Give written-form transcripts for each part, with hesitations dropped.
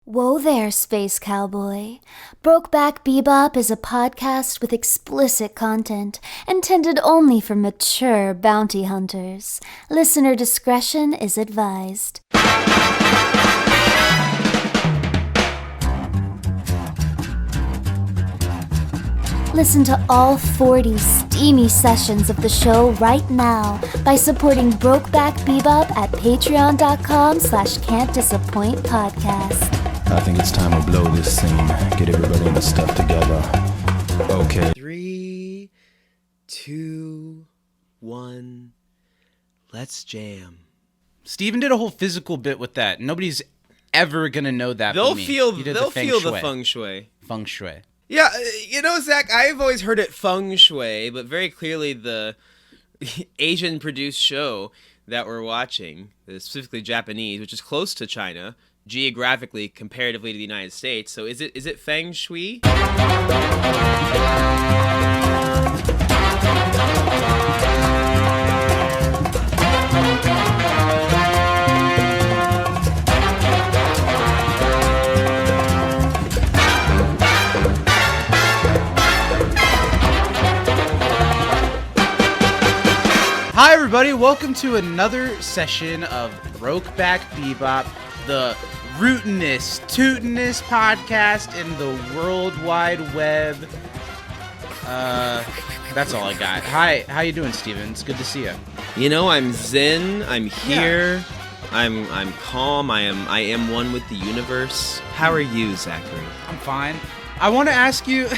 Whoa there, Space Cowboy. Brokeback Bebop is a podcast with explicit content intended only for mature bounty hunters. Listener discretion is advised. Listen to all 40 steamy sessions of the show right now by supporting Brokeback Bebop at patreon.com/can'tdisappointpodcast. I think it's time to blow this scene. Get everybody in the stuff together. Okay. 3, 2, 1. Let's jam. Steven did a whole physical bit with that. Nobody's ever gonna know that. They'll but me. feel You did the shui. feng shui. Feng Shui. Yeah, Zach, I've always heard it feng shui, but very clearly the Asian-produced show that we're watching, specifically Japanese, which is close to China, geographically, comparatively to the United States. So is it feng shui? Hi, everybody. Welcome to another session of Brokeback Bebop, the rootinest, tootinest podcast in the World Wide Web. That's all I got. Hi, how you doing, Steven? It's good to see you. I'm zen. I'm here. Yeah. I'm calm. I am one with the universe. How are you, Zachary? I'm fine. I want to ask you.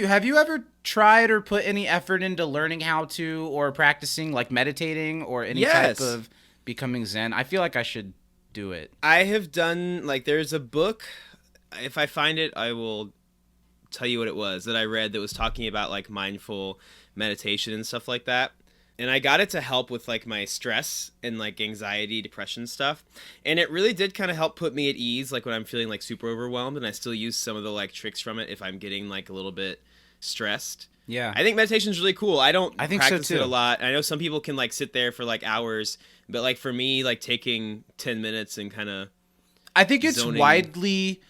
Have you ever tried or put any effort into learning how to or practicing like meditating or any type of becoming Zen? I feel like I should do it. I have done, there's a book. If I find it, I will tell you what it was that I read that was talking about mindful meditation and stuff like that. And I got it to help with my stress and anxiety, depression stuff. And it really did kind of help put me at ease when I'm feeling super overwhelmed, and I still use some of the tricks from it if I'm getting a little bit stressed. Yeah. I think meditation is really cool. I think practice so too. It a lot. I know some people can sit there for hours, but for me, taking 10 minutes and kind of I think it's widely,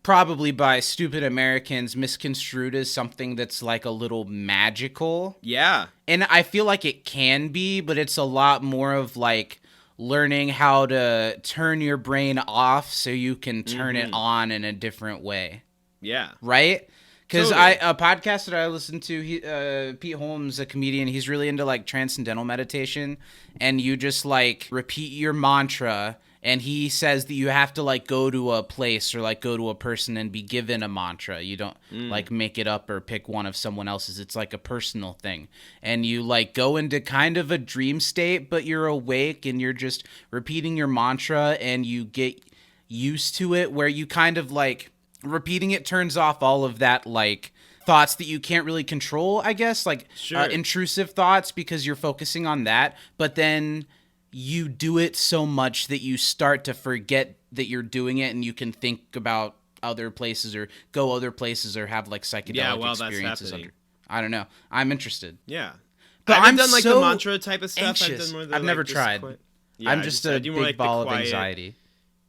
probably by stupid Americans, misconstrued as something that's a little magical. Yeah. And I feel like it can be, but it's a lot more of learning how to turn your brain off so you can turn it on in a different way. Yeah. Right? Because totally. a podcast that I listen to, Pete Holmes, a comedian, he's really into transcendental meditation, and you just repeat your mantra, and he says that you have to go to a place or go to a person and be given a mantra. You don't make it up or pick one of someone else's. It's a personal thing, and you go into kind of a dream state, but you're awake and you're just repeating your mantra, and you get used to it where you kind of repeating it turns off all of that thoughts that you can't really control, I guess, sure. Intrusive thoughts, because you're focusing on that, but then you do it so much that you start to forget that you're doing it, and you can think about other places or go other places or have psychedelic experiences. I don't know. I'm interested. Yeah. But I haven't done so the mantra type of stuff. Anxious. I've done more I've never tried. I'm just a big ball of anxiety.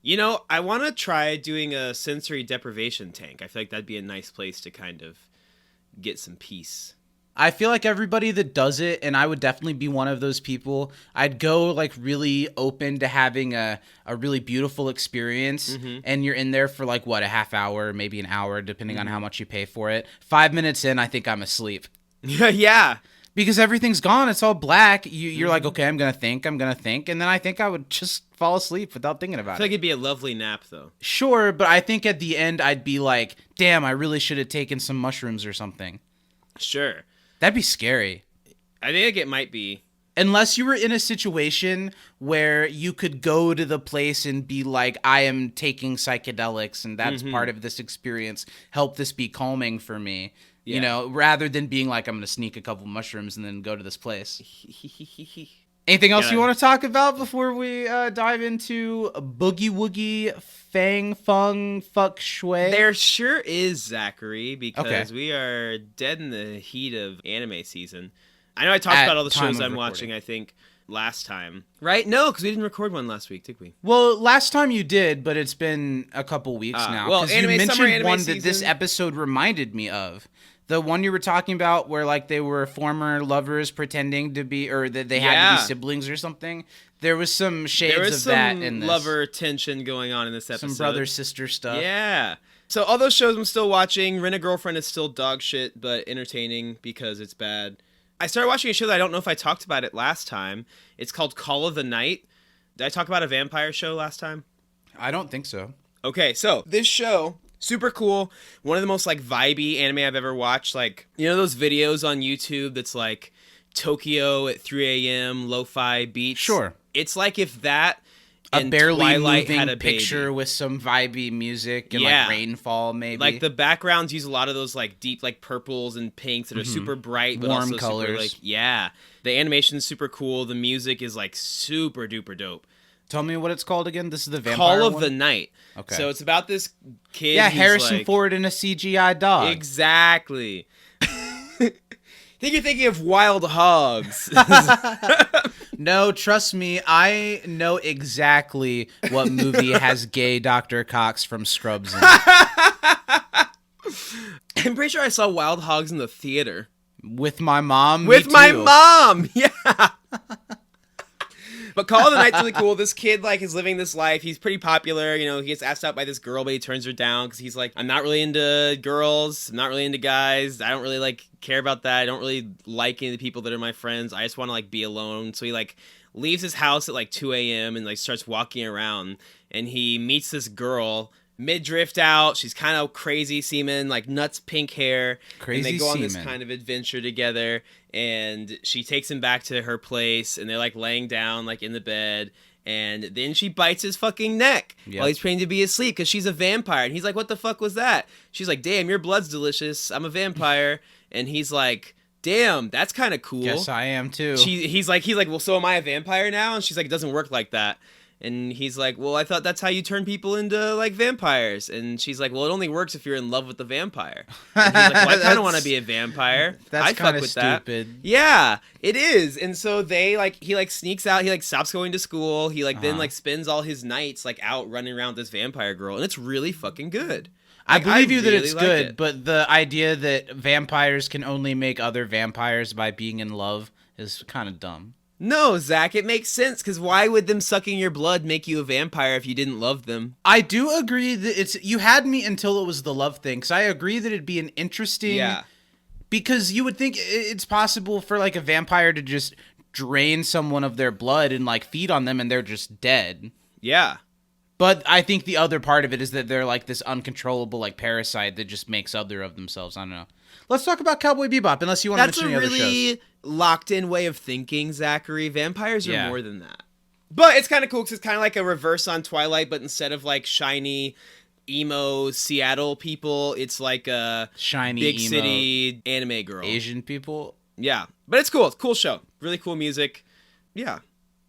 I want to try doing a sensory deprivation tank. I feel like that'd be a nice place to kind of get some peace. I feel like everybody that does it, and I would definitely be one of those people, I'd go really open to having a really beautiful experience, and you're in there for a half hour, maybe an hour, depending on how much you pay for it. 5 minutes in, I think I'm asleep. Yeah. Because everything's gone. It's all black. You're okay, I'm going to think. And then I think I would just fall asleep without thinking about it. I feel like it'd be a lovely nap, though. Sure, but I think at the end I'd be damn, I really should have taken some mushrooms or something. Sure. That'd be scary. I think it might be. Unless you were in a situation where you could go to the place and be I am taking psychedelics and that's part of this experience. Help this be calming for me. Yeah. Rather than being I'm going to sneak a couple mushrooms and then go to this place. Anything else you want to talk about before we dive into Boogie Woogie Feng Shui? There sure is, Zachary, because we are dead in the heat of anime season. I know I talked about all the shows I'm watching, I think, last time, right? No, because we didn't record one last week, did we? Well, last time you did, but it's been a couple weeks now. Well, 'Cause you summer mentioned anime one season. that this episode reminded me of. The one you were talking about where, like, they were former lovers pretending to be, or that they had to be siblings or something. There was some shades of that in this. Lover tension going on in this episode. Some brother-sister stuff. Yeah. So all those shows I'm still watching. Rent a Girlfriend is still dog shit, but entertaining because it's bad. I started watching a show that I don't know if I talked about it last time. It's called Call of the Night. Did I talk about a vampire show last time? I don't think so. Okay, so this show, super cool. One of the most like vibey anime I've ever watched. Like, you know those videos on YouTube that's like Tokyo at 3 a.m., lo-fi beats? Sure. It's like if that A and barely Twilight moving had a picture baby. with some vibey music and Yeah. like rainfall, maybe. Like the backgrounds use a lot of those like deep like purples and pinks that are super bright, but Warm also colors. super like yeah. The animation's super cool. The music is like super duper dope. Tell me what it's called again. This is the vampire Call of one? the Night. Okay. So it's about this kid. Yeah, who's, Harrison like, Ford in a CGI dog. Exactly. I think you're thinking of Wild Hogs. No, trust me, I know exactly what movie has gay Dr. Cox from Scrubs in it. I'm pretty sure I saw Wild Hogs in the theater. With my mom. With me my too. mom! Yeah! But Call of the Night's really cool. This kid, like, is living this life. He's pretty popular. You know, he gets asked out by this girl, but he turns her down because he's like, I'm not really into girls. I'm not really into guys. I don't really, like, care about that. I don't really like any of the people that are my friends. I just want to, like, be alone. So he, like, leaves his house at, like, 2 a.m. and, like, starts walking around. And he meets this girl mid-drift out. She's kind of crazy semen, like, nuts pink hair. Crazy and they go on this semen. kind of adventure together. And she takes him back to her place, and they're like laying down like in the bed, and then she bites his fucking neck while he's pretending to be asleep because she's a vampire. And he's like, what the fuck was that? She's like, damn, your blood's delicious. I'm a vampire. And he's like, damn, that's kind of cool. Yes, I am too. He's like, well, so am I a vampire now? And she's like, it doesn't work like that. And he's like, well, I thought that's how you turn people into, like, vampires. And she's like, well, it only works if you're in love with the vampire. And he's like, well, I kind of want to be a vampire. That's I'd fuck kind of with that. stupid. Yeah, it is. And so they, like, he, like, sneaks out. He, like, stops going to school. He, like, then, like, spends all his nights, like, out running around with this vampire girl. And it's really fucking good. I believe you that really it's like good, it. but the idea that vampires can only make other vampires by being in love is kind of dumb. No, Zach, it makes sense, because why would them sucking your blood make you a vampire if you didn't love them? I do agree that you had me until it was the love thing, because I agree that it'd be an interesting... Yeah. Because you would think it's possible for, like, a vampire to just drain someone of their blood and, like, feed on them and they're just dead. Yeah. But I think the other part of it is that they're, like, this uncontrollable, like, parasite that just makes other of themselves. I don't know. Let's talk about Cowboy Bebop, unless you want to mention any other shows. That's a really locked-in way of thinking, Zachary. Vampires are more than that. But it's kind of cool because it's kind of like a reverse on Twilight, but instead of, like, shiny, emo Seattle people, it's like a shiny, big emo, city anime girl. Asian people. Yeah. But it's cool. It's a cool show. Really cool music. Yeah.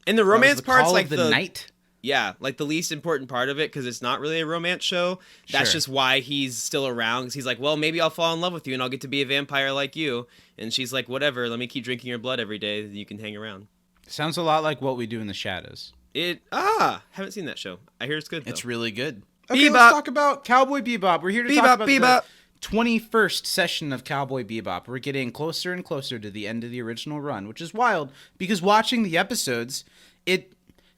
And the romance part's like the night. Yeah, like the least important part of it, because it's not really a romance show. That's just why he's still around, because he's like, well, maybe I'll fall in love with you and I'll get to be a vampire like you. And she's like, whatever, let me keep drinking your blood every day, you can hang around. Sounds a lot like What We Do in the Shadows. Haven't seen that show. I hear it's good, though. It's really good. Okay, Bebop. let's talk about Cowboy Bebop. We're here to talk about Bebop. the 21st session of Cowboy Bebop. We're getting closer and closer to the end of the original run, which is wild, because watching the episodes,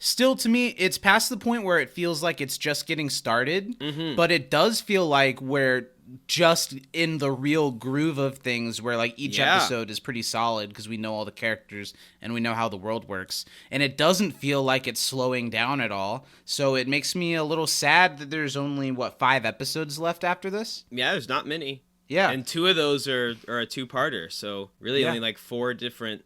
still, to me, it's past the point where it feels like it's just getting started, but it does feel like we're just in the real groove of things, where like each episode is pretty solid because we know all the characters and we know how the world works, and it doesn't feel like it's slowing down at all. So it makes me a little sad that there's only 5 episodes left after this. Yeah, there's not many. Yeah, and 2 of those are a 2-parter, so really only like 4 different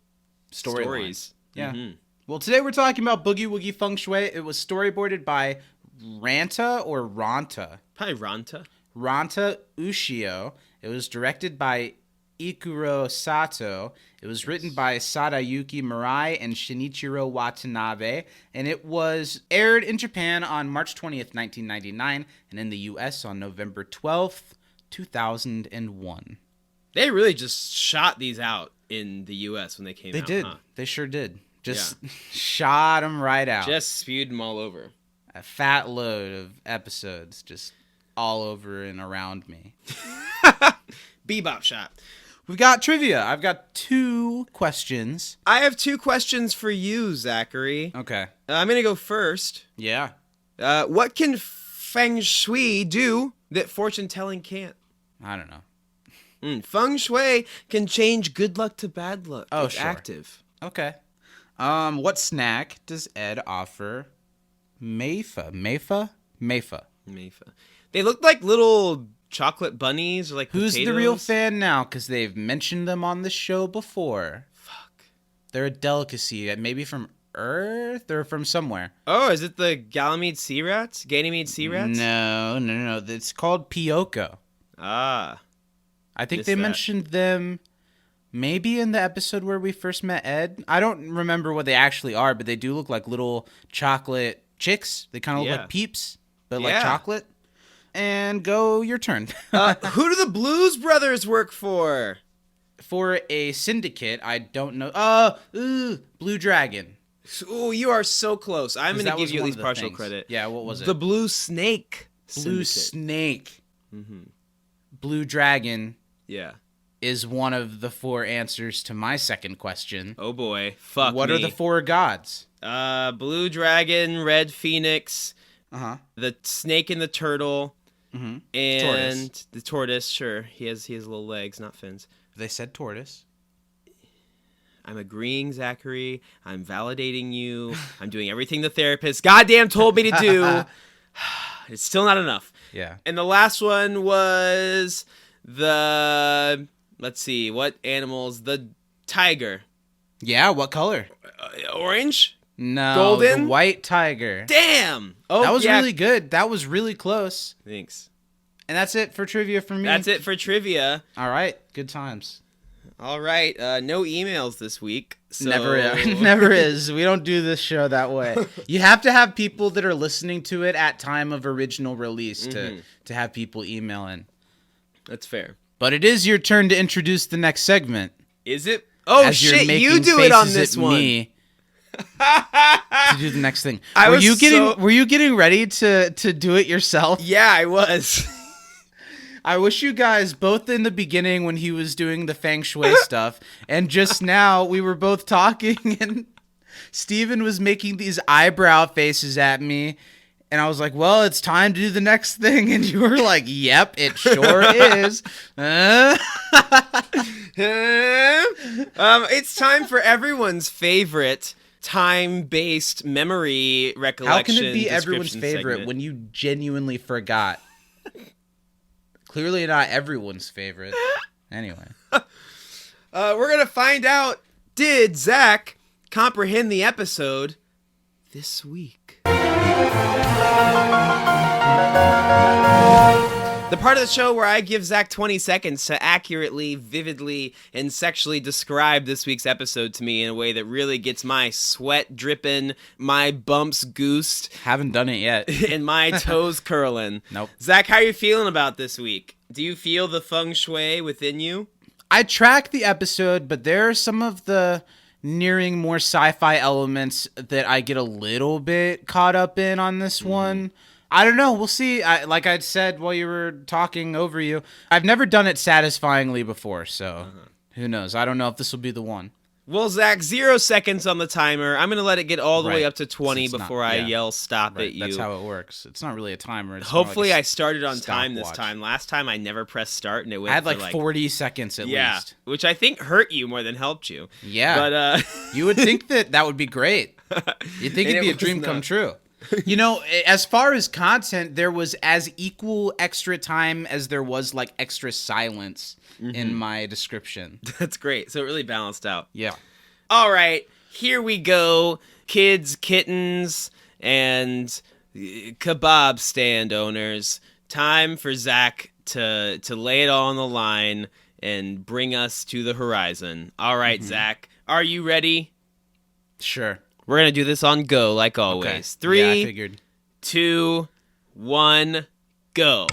stories. Yeah. Well, today we're talking about Boogie Woogie Feng Shui. It was storyboarded by Ranta. Probably Ranta. Ranta Ushio. It was directed by Ikuro Sato. It was written by Sadayuki Murai and Shinichiro Watanabe. And it was aired in Japan on March 20th, 1999, and in the U.S. on November 12th, 2001. They really just shot these out in the U.S. when they came out. They did. Huh? They sure did. Just shot him right out. Just spewed them all over. A fat load of episodes just all over and around me. Bebop shot. We've got trivia. I've got 2 questions. I have 2 questions for you, Zachary. Okay. I'm going to go first. Yeah. What can Feng Shui do that fortune telling can't? I don't know. Feng Shui can change good luck to bad luck. Oh, it's sure. active. Okay. What snack does Ed offer Mayfa? Mayfa. They look like little chocolate bunnies or like Who's potatoes. the real fan now? Because they've mentioned them on the show before. Fuck. They're a delicacy, maybe from Earth or from somewhere. Oh, is it the Ganymede sea rats? No. It's called Piyoko. Ah. I think Missed they that. mentioned them maybe in the episode where we first met Ed. I don't remember what they actually are, but they do look like little chocolate chicks. They kind of look like Peeps, but like chocolate. And go your turn. Who do the Blues Brothers work for? For a syndicate, I don't know. Blue Dragon. Oh, you are so close. I'm going to give you at least partial things. credit. Yeah, what was it? The Blue Snake. Blue Syndicate. Snake. Blue Dragon Yeah. is one of the 4 answers to my second question. Oh boy. Fuck What me. are the 4 gods? Blue Dragon, Red Phoenix, Uh-huh. the Snake and the Turtle, and Tortoise. the Tortoise. Sure, he has little legs, not fins. They said tortoise. I'm agreeing, Zachary. I'm validating you. I'm doing everything the therapist goddamn told me to do. It's still not enough. Yeah. And the last one was the, let's see, what animals? The tiger. Yeah, what color? Orange? No, Golden? the white tiger. Damn! Oh, That was yeah. really good. That was really close. Thanks. And that's it for trivia from me. That's it for trivia. All right. Good times. All right. No emails this week. So... Never is. We don't do this show that way. You have to have people that are listening to it at time of original release to have people email in. That's fair. But it is your turn to introduce the next segment. Is it? Oh, as you're shit. making You do it on faces this at one. me to do the next thing. Were you getting ready to do it yourself? Yeah, I was. I wish you guys both in the beginning when he was doing the Feng Shui stuff, and just now we were both talking, and Steven was making these eyebrow faces at me, and I was like, well, it's time to do the next thing, and you were like, yep, it sure is. It's time for everyone's favorite time-based memory recollection. How can it be everyone's description favorite segment. when you genuinely forgot? Clearly not everyone's favorite. Anyway. We're going to find out, did Zach comprehend the episode this week? The part of the show where I give Zach 20 seconds to accurately, vividly, and sexually describe this week's episode to me in a way that really gets my sweat dripping, my bumps goosed, Haven't done it yet. and my toes curling. Nope. Zach, how are you feeling about this week? Do you feel the feng shui within you? I tracked the episode, but there are some of the nearing more sci-fi elements that I get a little bit caught up in on this one. I don't know. We'll see. Like I said while you were talking over you, I've never done it satisfyingly before, so who knows? I don't know if this will be the one. Well, Zach, 0 seconds on the timer. I'm going to let it get all the way Right. up to 20 It's not- before I yeah. yell stop Right, at you. that's how it works. It's not really a timer. It's more Hopefully like I started on time this stopwatch. time. Last time I never pressed start and it went I had for like 40 seconds at least. which I think hurt you more than helped you. Yeah. But You would think that would be great. You'd think And it'd be it a dream was come not. true. You know, as far as content, there was as equal extra time as there was like extra silence in my description. that's great. So it really balanced out. Yeah. All right, here we go. Kids, kittens, and kebab stand owners. Time for Zach to lay it all on the line and bring us to the horizon. All right, Zach, are you ready? Sure. We're going to do this on go, like always. Okay. Yeah, I 3, figured. 2, 1, go.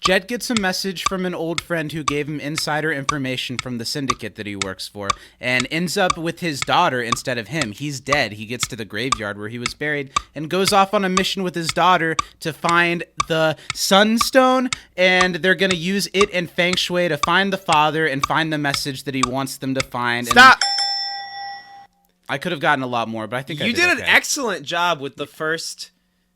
Jet gets a message from an old friend who gave him insider information from the syndicate that he works for and ends up with his daughter instead of him. He's dead. He gets to the graveyard where he was buried and goes off on a mission with his daughter to find the Sunstone, and they're going to use it and Feng Shui to find the father and find the message that he wants them to find. Stop! I could have gotten a lot more, but I think You did an excellent job with the first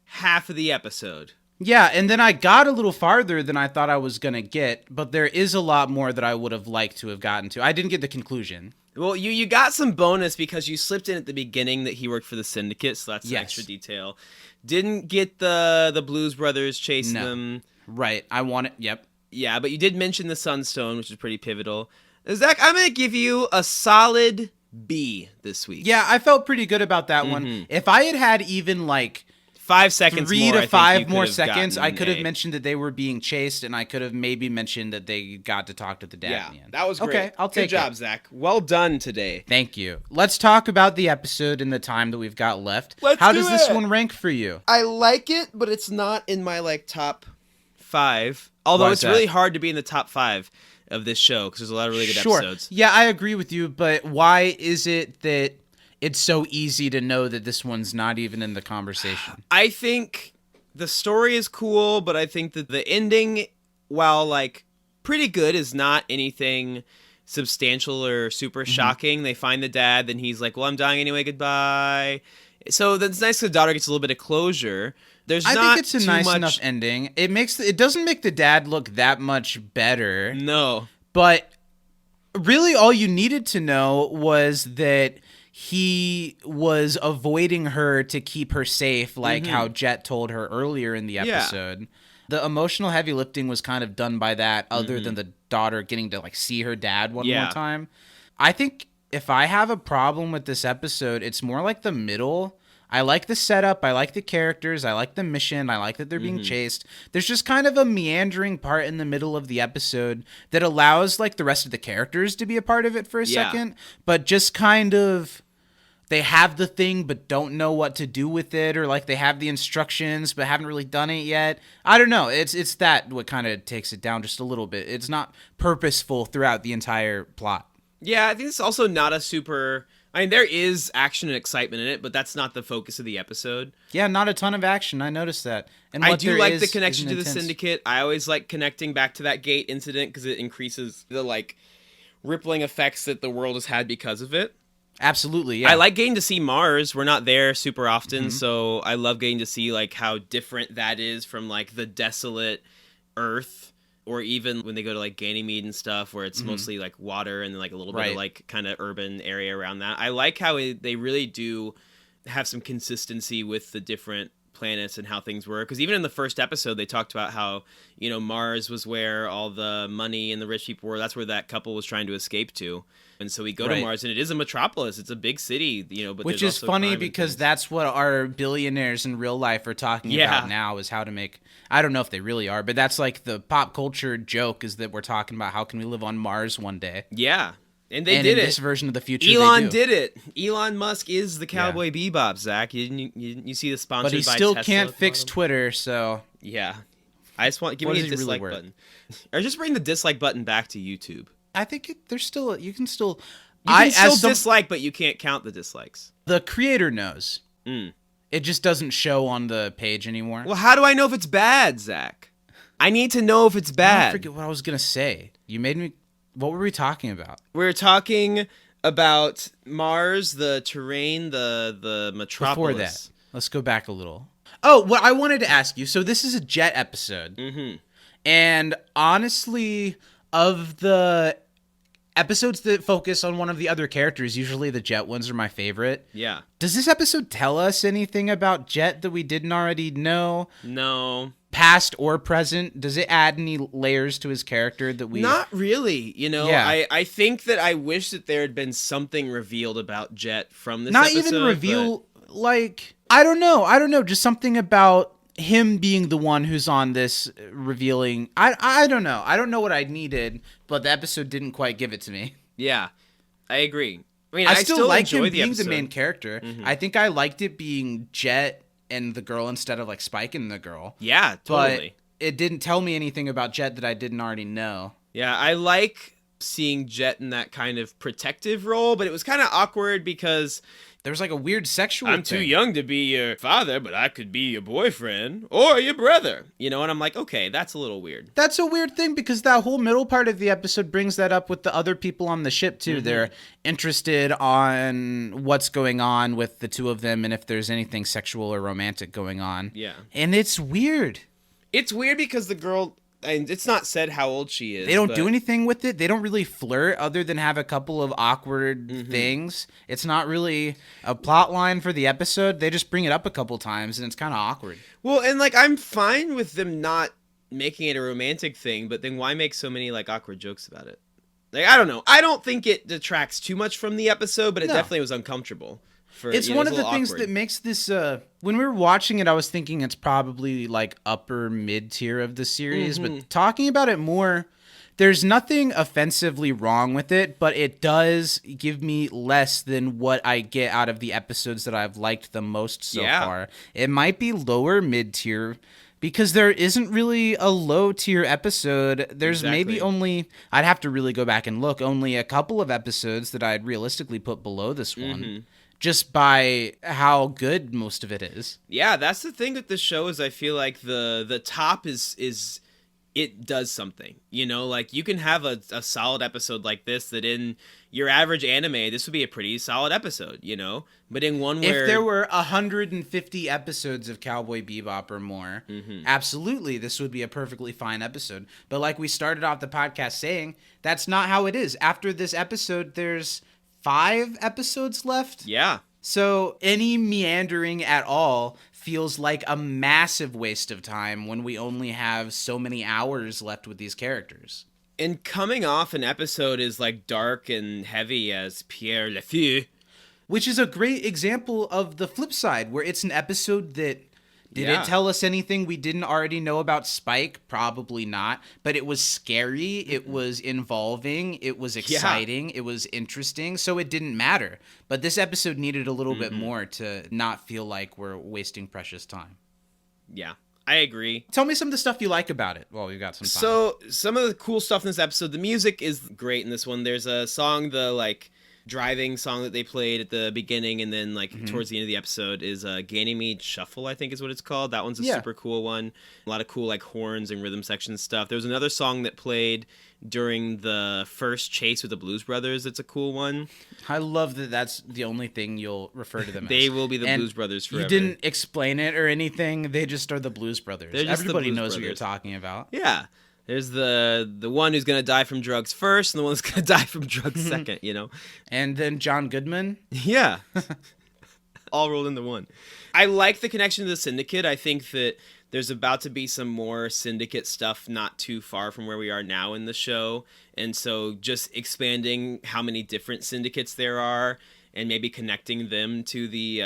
half of the episode. Yeah, and then I got a little farther than I thought I was going to get, but there is a lot more that I would have liked to have gotten to. I didn't get the conclusion. Well, you got some bonus because you slipped in at the beginning that he worked for the syndicate, so that's an extra detail. Didn't get the Blues Brothers chasing them. Right, I want it, yep. Yeah, but you did mention the Sunstone, which is pretty pivotal. Zach, I'm going to give you a solid B this week. Yeah, I felt pretty good about that one. If I had even like 5 seconds 3 more, to 5 more seconds, seconds, I could have mentioned that they were being chased, and I could have maybe mentioned that they got to talk to the dad at the end. That was great. Okay, I'll take it. Good job, Zach. Well done today. Thank you. Let's talk about the episode in the time that we've got left. How does this one rank for you? I like it, but it's not in my top 5. Although it's really hard to be in the top 5 of this show because there's a lot of really good episodes. Yeah, I agree with you, but why is it that it's so easy to know that this one's not even in the conversation? I think the story is cool, but I think that the ending, while pretty good, is not anything substantial or super shocking. They find the dad, then he's like, well, I'm dying anyway, goodbye. So that's nice the daughter gets a little bit of closure. I think it's a nice enough ending. It doesn't make the dad look that much better. No. But really all you needed to know was that he was avoiding her to keep her safe, like how Jet told her earlier in the episode. Yeah. The emotional heavy lifting was kind of done by that, other than the daughter getting to see her dad one more time. I think if I have a problem with this episode, it's more like the middle. I like the setup. I like the characters. I like the mission. I like that they're being chased. There's just kind of a meandering part in the middle of the episode that allows the rest of the characters to be a part of it for a second, but just kind of they have the thing but don't know what to do with it, or they have the instructions but haven't really done it yet. I don't know. It's that what kind of takes it down just a little bit. It's not purposeful throughout the entire plot. Yeah, I think it's also not a super... I mean, there is action and excitement in it, but that's not the focus of the episode. Yeah, not a ton of action. I noticed that. And I do like the connection to the syndicate. I always like connecting back to that gate incident because it increases the rippling effects that the world has had because of it. Absolutely, yeah. I like getting to see Mars. We're not there super often, so I love getting to see how different that is from the desolate Earth. Or even when they go to Ganymede and stuff, where it's mostly water and then a little bit of kind of urban area around that. I like how they really do have some consistency with the different planets and how things work. Because even in the first episode, they talked about how Mars was where all the money and the rich people were. That's where that couple was trying to escape to. And so we go to Mars, and it is a metropolis. It's a big city, but which is funny because that's what our billionaires in real life are talking about now, is how to make. I don't know if they really are, but that's the pop culture joke, is that we're talking about how can we live on Mars one day. Yeah, and they did it. This version of the future, Elon did it. Elon Musk is the Cowboy Bebop, Zach. You see the sponsored by Tesla. But he still can't fix Twitter, so yeah. I just want give me a dislike button, or just bring the dislike button back to YouTube. I think there's still you can still dislike, but you can't count the dislikes. The creator knows. It just doesn't show on the page anymore. Well, how do I know if it's bad, Zach? I need to know if it's bad. I forget what I was gonna say. You made me. What were we talking about? We were talking about Mars, the terrain, the metropolis. Before that, let's go back a little. Oh, what I wanted to ask you. So this is a Jet episode, and honestly, of the episodes that focus on one of the other characters, usually the Jet ones are my favorite. Yeah. Does this episode tell us anything about Jet that we didn't already know? No. Past or present? Does it add any layers to his character that we... Not really, Yeah. I think that I wish that there had been something revealed about Jet from this episode. Not even reveal, I don't know, just something about him being the one who's on this revealing. I don't know. I don't know what I needed, but the episode didn't quite give it to me. Yeah, I agree. I mean, I still like him being episode. the main character. I think I liked it being Jet and the girl instead of Spike and the girl. Yeah, totally. it didn't tell me anything about Jet that I didn't already know. Yeah, I like seeing Jet in that kind of protective role, but it was kind of awkward because There was like a weird sexual I'm thing. too young to be your father, but I could be your boyfriend or your brother. You know, and I'm like, okay, that's a little weird. That's a weird thing because that whole middle part of the episode brings that up with the other people on the ship too. They're interested on what's going on with the two of them and if there's anything sexual or romantic going on. Yeah. And it's weird. It's weird because the girl, and it's not said how old she is. They don't do anything with it. They don't really flirt other than have a couple of awkward things. It's not really a plot line for the episode. They just bring it up a couple times and it's kind of awkward. Well, and like I'm fine with them not making it a romantic thing, but then why make so many like awkward jokes about it? Like I don't know. I don't think it detracts too much from the episode, but it definitely was uncomfortable. It's one of the things that makes this when we were watching it, I was thinking it's probably like upper mid tier of the series, but talking about it more, there's nothing offensively wrong with it, but it does give me less than what I get out of the episodes that I've liked the most so far. It might be lower mid tier because there isn't really a low tier episode. There's maybe only, I'd have to really go back and look, only a couple of episodes that I'd realistically put below this one. Just by how good most of it is. Yeah, that's the thing with the show is I feel like the top is it does something. You know, like you can have a solid episode like this that in your average anime, this would be a pretty solid episode, you know? But in one where... If there were 150 episodes of Cowboy Bebop or more, absolutely, this would be a perfectly fine episode. But like we started off the podcast saying, that's not how it is. After this episode, there's 5 episodes left. Yeah. So any meandering at all feels like a massive waste of time when we only have so many hours left with these characters. And coming off an episode is like dark and heavy as Pierre Le Fou. Which is a great example of the flip side, where it's an episode that... Did it tell us anything we didn't already know about Spike? Probably not. But it was scary. It was involving. It was exciting. It was interesting. So it didn't matter. But this episode needed a little bit more to not feel like we're wasting precious time. Yeah, I agree. Tell me some of the stuff you like about it. Well, we've got some time. So some of the cool stuff in this episode, the music is great in this one. There's a song, the like... driving song that they played at the beginning and then like towards the end of the episode is Ganymede Shuffle, I think is what it's called. That one's a super cool one. A lot of cool like horns and rhythm section stuff. There was another song that played during the first chase with the Blues Brothers. That's a cool one. I love that that's the only thing you'll refer to them as. They will be the Blues Brothers forever. You didn't explain it or anything. They just are the Blues Brothers. Everybody knows Brothers. what you're talking about. Yeah. There's the one who's going to die from drugs first and the one that's going to die from drugs second, you know? And then John Goodman. Yeah. All rolled into one. I like the connection to the Syndicate. I think that there's about to be some more Syndicate stuff not too far from where we are now in the show. And so just expanding how many different Syndicates there are and maybe connecting them to the,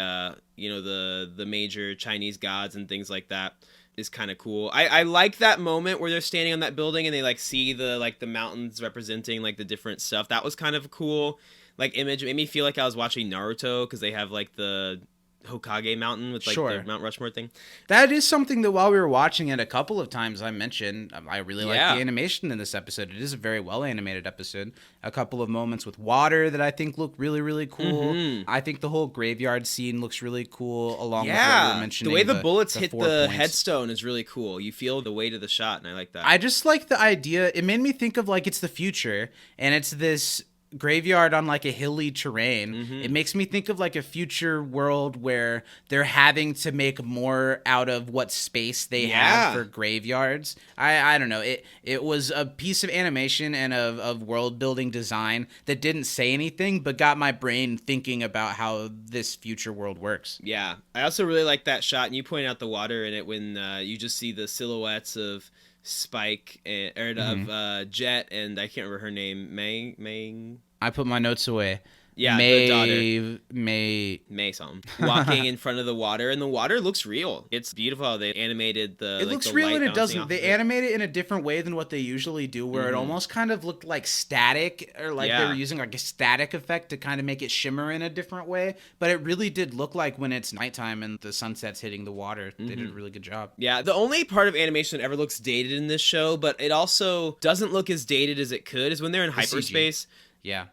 the major Chinese gods and things like that is kind of cool. I like that moment where they're standing on that building and they like see the mountains representing like the different stuff. That was kind of a cool like image. It made me feel like I was watching Naruto because they have like the Hokage mountain with like the Mount Rushmore thing. That is something that while we were watching it a couple of times I mentioned. I really like the animation in this episode. It is a very well animated episode. A couple of moments with water that I think look really, really cool. I think the whole graveyard scene looks really cool along with what you were mentioning. The way the bullets hit the points. headstone is really cool. You feel the weight of the shot and I like that. I just like the idea. It made me think of like it's the future and it's this graveyard on like a hilly terrain. It makes me think of like a future world where they're having to make more out of what space they have for graveyards. I don't know. It was a piece of animation and of world building design that didn't say anything but got my brain thinking about how this future world works. Yeah. I also really like that shot and you pointed out the water in it when you just see the silhouettes of Spike of Jet and I can't remember her name, May. I put my notes away. Yeah, the daughter. May something. Walking in front of the water, and the water looks real. It's beautiful how they animated the It looks the real light and it bouncing doesn't. off They of it. animate it in a different way than what they usually do, where it almost kind of looked like static, or like they were using like a static effect to kind of make it shimmer in a different way. But it really did look like when it's nighttime and the sunset's hitting the water. They did a really good job. Yeah, the only part of animation that ever looks dated in this show, but it also doesn't look as dated as it could, is when they're in hyperspace. Yeah.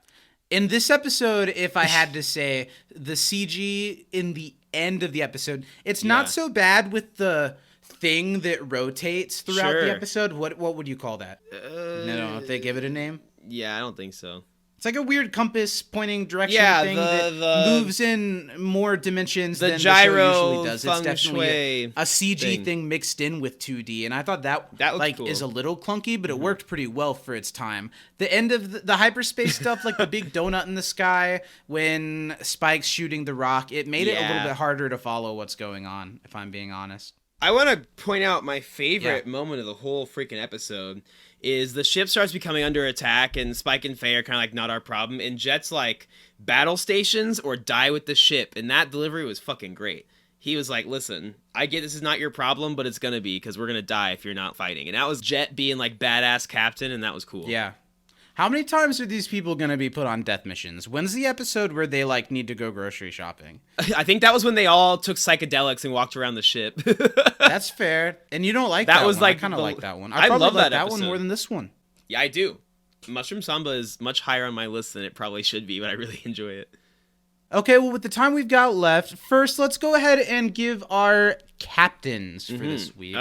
In this episode, if I had to say, the CG in the end of the episode, it's not so bad with the thing that rotates throughout the episode. What would you call that? No, if they give it a name? Yeah, I don't think so. It's like a weird compass pointing direction thing the that moves in more dimensions the than gyro the show usually does. It's Feng definitely Shui a CG thing mixed in with 2D, and I thought that like cool. is a little clunky, but it worked pretty well for its time. The end of the hyperspace stuff, like the big donut in the sky when Spike's shooting the rock, it made it a little bit harder to follow what's going on, if I'm being honest. I want to point out my favorite moment of the whole freaking episode is the ship starts becoming under attack, and Spike and Faye are kind of like, not our problem, and Jet's like, battle stations or die with the ship, and that delivery was fucking great. He was like, listen, I get this is not your problem, but it's gonna be, because we're gonna die if you're not fighting. And that was Jet being like badass captain, and that was cool. Yeah. How many times are these people going to be put on death missions? When's the episode where they like need to go grocery shopping? I think that was when they all took psychedelics and walked around the ship. That's fair. And you don't like that was one. like I kind of the- like that one. I probably love like that one episode. more than this one. Yeah, I do. Mushroom Samba is much higher on my list than it probably should be, but I really enjoy it. Okay, well, with the time we've got left, first, let's go ahead and give our captains for this week.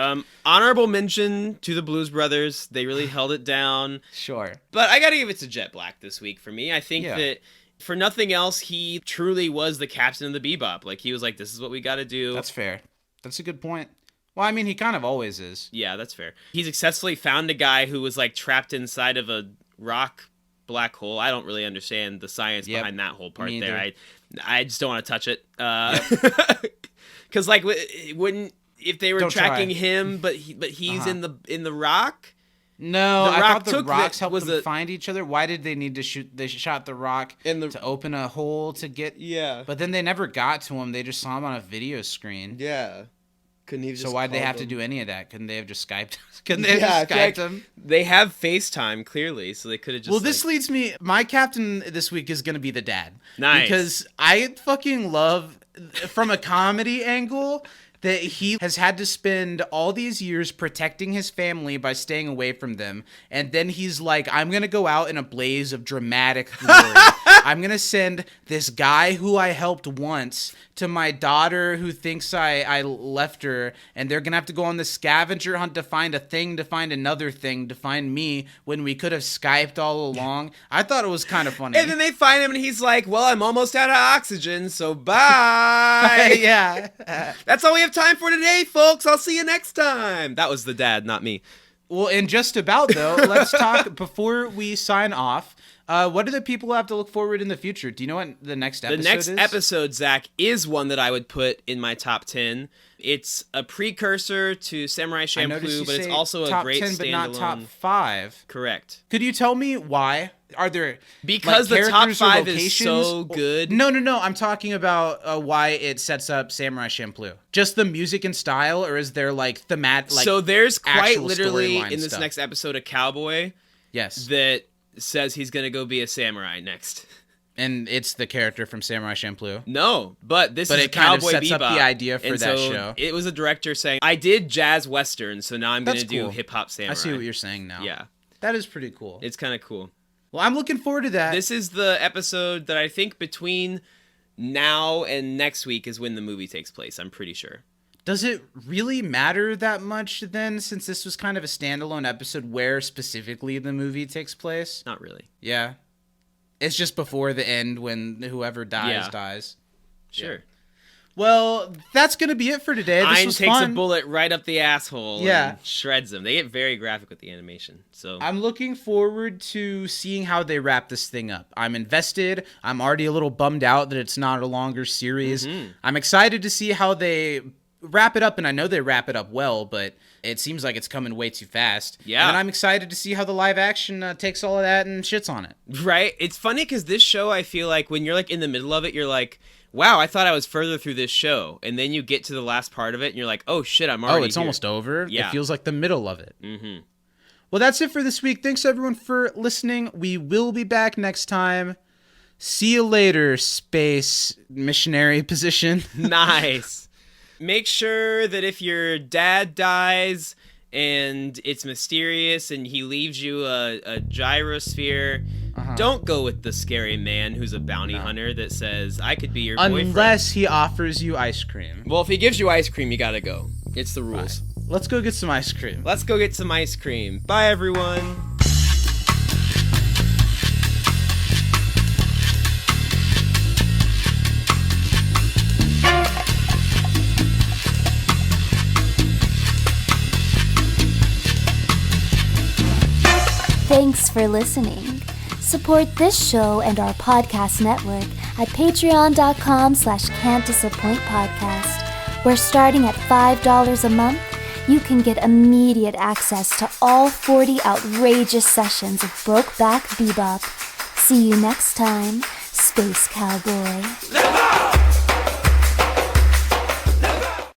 Honorable mention to the Blues Brothers. They really held it down. Sure. But I gotta give it to Jet Black this week for me. I think Yeah. that for nothing else, he truly was the captain of the Bebop. Like, he was like, this is what we gotta do. That's fair. That's a good point. Well, I mean, he kind of always is. Yeah, that's fair. He successfully found a guy who was like trapped inside of a rock black hole. I don't really understand the science behind that whole part there. I just don't want to touch it. Because like, wouldn't if they were Don't tracking try. him, but he's in the rock. No, The I rock thought the took rocks the- helped was them the- find each other. Why did they need to shoot? They shot the rock to open a hole to get... Yeah. But then they never got to him. They just saw him on a video screen. Yeah. Couldn't he? So why'd they have to do any of that? Couldn't they have just Skyped? Couldn't they have just Skyped him? They have FaceTime clearly, so they could have just. Well, this leads me... My captain this week is going to be the dad. Nice. Because I fucking love, from a comedy angle, that he has had to spend all these years protecting his family by staying away from them. And then he's like, I'm going to go out in a blaze of dramatic glory. I'm going to send this guy who I helped once to my daughter who thinks I left her. And they're going to have to go on the scavenger hunt to find a thing, to find another thing, to find me when we could have Skyped all along. I thought it was kind of funny. And then they find him, and he's like, "Well, I'm almost out of oxygen, so bye." Yeah. That's all we have time for today, folks. I'll see you next time. That was the dad, not me. Well, and just about, though, let's talk before we sign off. What do the people have to look forward in the future? Do you know what the next episode is? The next episode, Zach, is one that I would put in my top 10. It's a precursor to Samurai I noticed Champloo, you but it's say also top a great 10, standalone. but not top 5. Correct. Could you tell me why? Are there Because like, the top characters or 5 is locations? so good. No. I'm talking about why it sets up Samurai Champloo. Just the music and style, or is there like thematic? Like, so there's quite actual literally storyline in this stuff? next episode a cowboy Yes, that says he's gonna go be a samurai next. and it's the character from Samurai Champloo. No, but this But is it kind of Cowboy sets Bebop. up the idea for And that so show. It was a director saying, "I did jazz western, so now I'm That's gonna do cool. hip hop samurai." I see what you're saying now. Yeah, That is pretty cool. it's kind of cool. Well, I'm looking forward to that. This is the episode that I think between now and next week is when the movie takes place. I'm pretty sure. Does it really matter that much then, since this was kind of a standalone episode where specifically the movie takes place? Not really. Yeah. It's just before the end when whoever dies, Yeah. dies. Sure. Well, that's going to be it for today. This Ein was takes fun. a bullet right up the asshole Yeah. and shreds them. They get very graphic with the animation. So I'm looking forward to seeing how they wrap this thing up. I'm invested. I'm already a little bummed out that it's not a longer series. I'm excited to see how they wrap it up, and I know they wrap it up well, but it seems like it's coming way too fast. Yeah. And I'm excited to see how the live action takes all of that and shits on it. Right? It's funny because this show, I feel like when you're like in the middle of it, you're like, wow, I thought I was further through this show. And then you get to the last part of it and you're like, oh shit, I'm already it's here. almost over? Yeah. It feels like the middle of it. Mm-hmm. Well, that's it for this week. Thanks everyone for listening. We will be back next time. See you later, space missionary position. Nice. Make sure that if your dad dies and it's mysterious and he leaves you a gyrosphere, don't go with the scary man who's a bounty hunter that says, I could be your boyfriend. Unless he offers you ice cream. Well, if he gives you ice cream, you gotta go. It's the rules. Right. Let's go get some ice cream. Let's go get some ice cream. Bye, everyone. Thanks for listening. Support this show and our podcast network at patreon.com/can'tdisappointpodcast, where starting at $5 a month, you can get immediate access to all 40 outrageous sessions of Brokeback Bebop. See you next time, Space Cowboy.